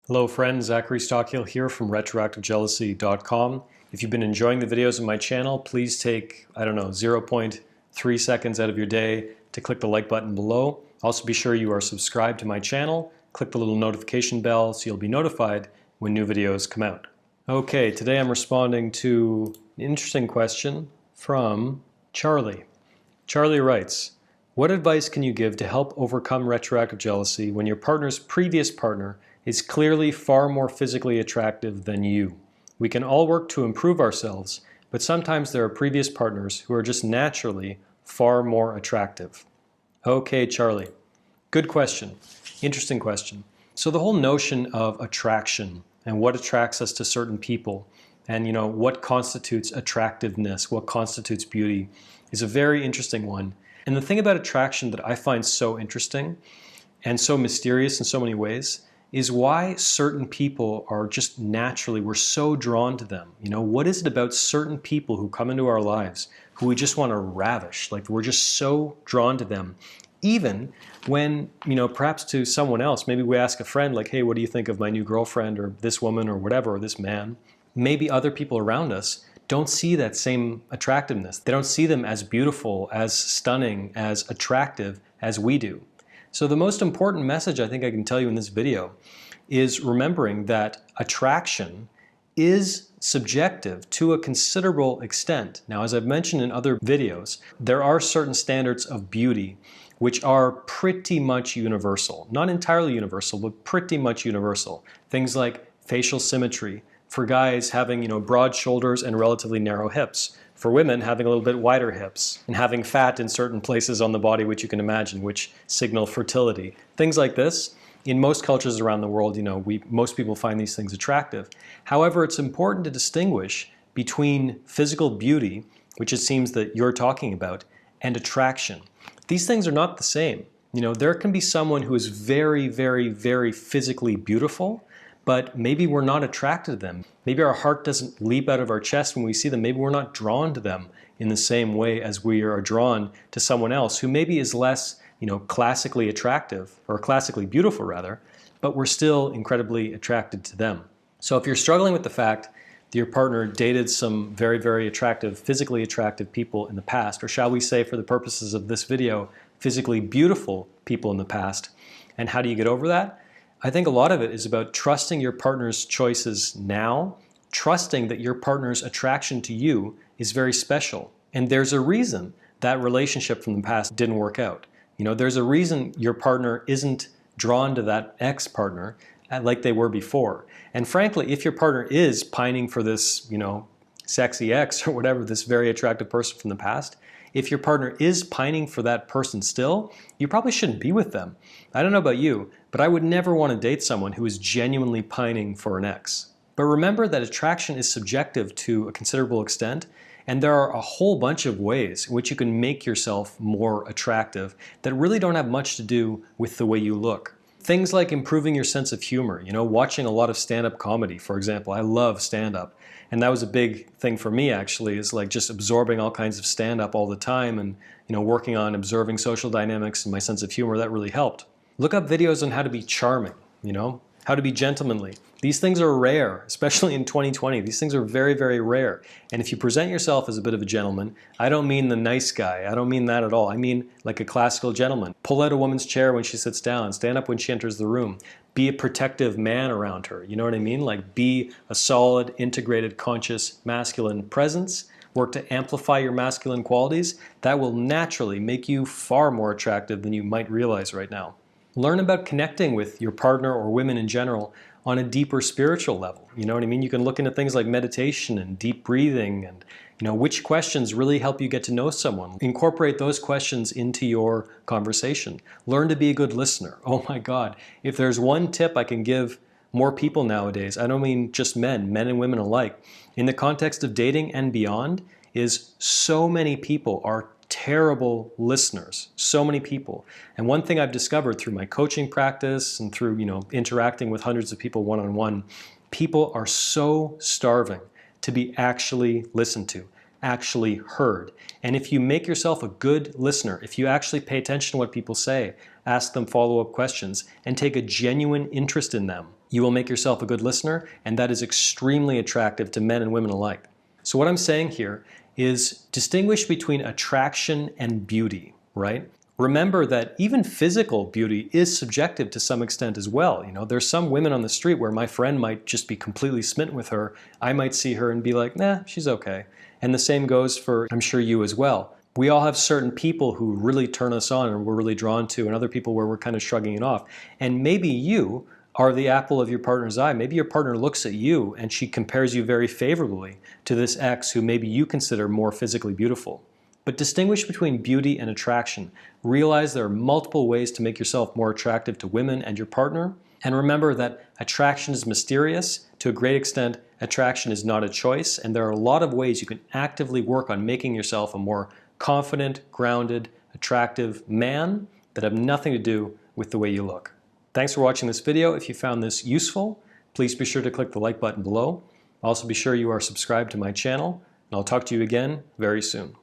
Hello friends, Zachary Stockill here from retroactivejealousy.com. If you've been enjoying the videos on my channel, please take, 0.3 seconds out of your day to click the like button below. Also be sure you are subscribed to my channel. Click the little notification bell so you'll be notified when new videos come out. Okay, today I'm responding to an interesting question from Charlie. Charlie writes, what advice can you give to help overcome retroactive jealousy when your partner's previous partner is clearly far more physically attractive than you? We can all work to improve ourselves, but sometimes there are previous partners who are just naturally far more attractive. Okay, Charlie, good question. Interesting question. So the whole notion of attraction and what attracts us to certain people and what constitutes attractiveness, what constitutes beauty is a very interesting one. And the thing about attraction that I find so interesting and so mysterious in so many ways is why certain people are just naturally, we're so drawn to them. What is it about certain people who come into our lives who we just want to ravish? Like we're just so drawn to them. Even when, perhaps to someone else, maybe we ask a friend like, hey, what do you think of my new girlfriend or this woman or whatever, or this man? Maybe other people around us don't see that same attractiveness. They don't see them as beautiful, as stunning, as attractive as we do. So the most important message I think I can tell you in this video is remembering that attraction is subjective to a considerable extent. Now, as I've mentioned in other videos, there are certain standards of beauty which are pretty much universal. Not entirely universal, but pretty much universal. Things like facial symmetry, for guys having broad shoulders and relatively narrow hips. For women having a little bit wider hips and having fat in certain places on the body which you can imagine, which signal fertility. Things like this. In most cultures around the world, most people find these things attractive. However, it's important to distinguish between physical beauty, which it seems that you're talking about, and attraction. These things are not the same. There can be someone who is very, very, very physically beautiful, but maybe we're not attracted to them. Maybe our heart doesn't leap out of our chest when we see them. Maybe we're not drawn to them in the same way as we are drawn to someone else who maybe is less, classically attractive, or classically beautiful rather, but we're still incredibly attracted to them. So if you're struggling with the fact that your partner dated some very, very attractive, physically attractive people in the past, or shall we say for the purposes of this video, physically beautiful people in the past, and how do you get over that? I think a lot of it is about trusting your partner's choices now, trusting that your partner's attraction to you is very special. And there's a reason that relationship from the past didn't work out. There's a reason your partner isn't drawn to that ex-partner like they were before. And frankly, if your partner is pining for this, sexy ex or whatever, this very attractive person from the past, if your partner is pining for that person still, you probably shouldn't be with them. I don't know about you, but I would never want to date someone who is genuinely pining for an ex. But remember that attraction is subjective to a considerable extent, and there are a whole bunch of ways in which you can make yourself more attractive that really don't have much to do with the way you look. Things like improving your sense of humor, watching a lot of stand-up comedy, for example. I love stand-up. And that was a big thing for me actually, is like just absorbing all kinds of stand-up all the time and working on observing social dynamics and my sense of humor. That really helped. Look up videos on how to be charming, how to be gentlemanly. These things are rare, especially in 2020. These things are very, very rare. And if you present yourself as a bit of a gentleman, I don't mean the nice guy. I don't mean that at all. I mean like a classical gentleman. Pull out a woman's chair when she sits down. Stand up when she enters the room. Be a protective man around her. You know what I mean? Like be a solid, integrated, conscious, masculine presence. Work to amplify your masculine qualities. That will naturally make you far more attractive than you might realize right now. Learn about connecting with your partner or women in general on a deeper spiritual level. You know what I mean? You can look into things like meditation and deep breathing and which questions really help you get to know someone. Incorporate those questions into your conversation. Learn to be a good listener. Oh my God, if there's one tip I can give more people nowadays, I don't mean just men and women alike, in the context of dating and beyond, is so many people are terrible listeners, so many people. And one thing I've discovered through my coaching practice and through interacting with hundreds of people one-on-one, people are so starving to be actually listened to, actually heard. And if you make yourself a good listener, if you actually pay attention to what people say, ask them follow-up questions, and take a genuine interest in them, You will make yourself a good listener, and that is extremely attractive to men and women alike. So what I'm saying here is distinguish between attraction and beauty, right? Remember that even physical beauty is subjective to some extent as well. You know, there's some women on the street where my friend might just be completely smitten with her. I might see her and be like, nah, she's okay. And the same goes for, I'm sure, you as well. We all have certain people who really turn us on and we're really drawn to, and other people where we're kind of shrugging it off. And maybe you are the apple of your partner's eye. Maybe your partner looks at you and she compares you very favorably to this ex who maybe you consider more physically beautiful. But distinguish between beauty and attraction. Realize there are multiple ways to make yourself more attractive to women and your partner. And remember that attraction is mysterious. To a great extent, attraction is not a choice. And there are a lot of ways you can actively work on making yourself a more confident, grounded, attractive man that have nothing to do with the way you look. Thanks for watching this video. If you found this useful, please be sure to click the like button below. Also be sure you are subscribed to my channel, and I'll talk to you again very soon.